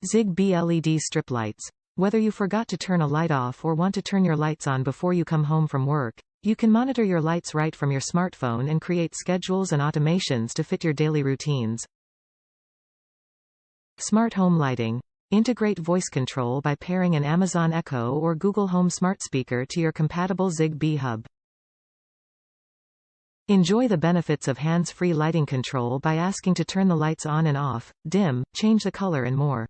ZigBee LED Strip Lights. Whether you forgot to turn a light off or want to turn your lights on before you come home from work, you can monitor your lights right from your smartphone and create schedules and automations to fit your daily routines. Smart home lighting. Integrate voice control by pairing an Amazon Echo or Google Home smart speaker to your compatible ZigBee hub. Enjoy the benefits of hands-free lighting control by asking to turn the lights on and off, dim, change the color and more.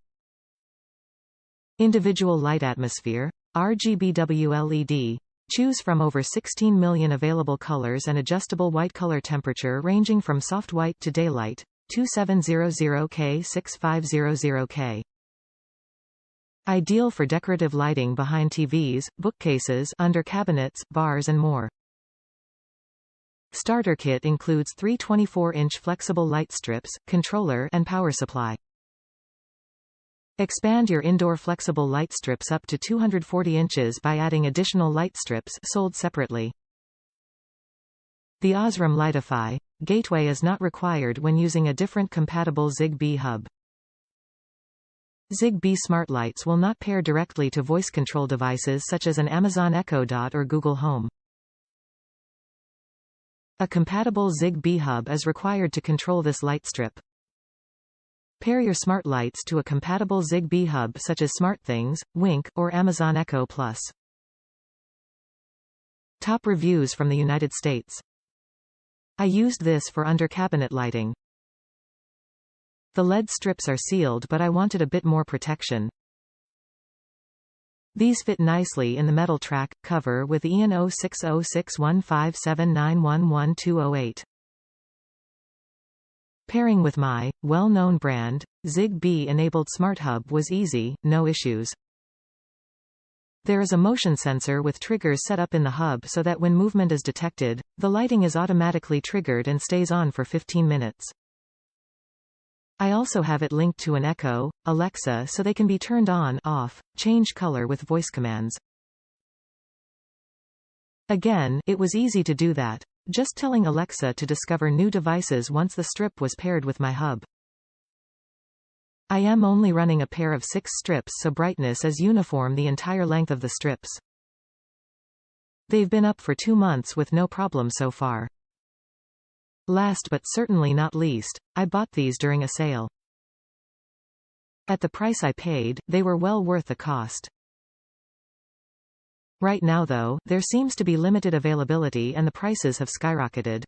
Individual light atmosphere, RGBW LED. Choose from over 16 million available colors and adjustable white color temperature ranging from soft white to daylight, 2700K 6500K. Ideal for decorative lighting behind TVs, bookcases, under cabinets, bars and more. Starter kit includes 3 24-inch flexible light strips, controller, and power supply. Expand your indoor flexible light strips up to 240 inches by adding additional light strips sold separately. The Osram Lightify gateway is not required when using a different compatible ZigBee hub. ZigBee smart lights will not pair directly to voice control devices such as an Amazon Echo Dot or Google Home. A compatible ZigBee hub is required to control this light strip. Pair your smart lights to a compatible ZigBee hub such as SmartThings, Wink, or Amazon Echo Plus. Top reviews from the United States. I used this for under-cabinet lighting. The LED strips are sealed but I wanted a bit more protection. These fit nicely in the metal track cover with EN 06061579111208. Pairing with my well-known brand, ZigBee-enabled Smart Hub was easy, no issues. There is a motion sensor with triggers set up in the hub so that when movement is detected, the lighting is automatically triggered and stays on for 15 minutes. I also have it linked to an Echo, Alexa so they can be turned on, off, change color with voice commands. Again, it was easy to do that, just telling Alexa to discover new devices once the strip was paired with my hub. I am only running a pair of 6 strips so brightness is uniform the entire length of the strips. They've been up for 2 months with no problem so far. Last but certainly not least, I bought these during a sale. At the price I paid, they were well worth the cost. Right now though, there seems to be limited availability and the prices have skyrocketed.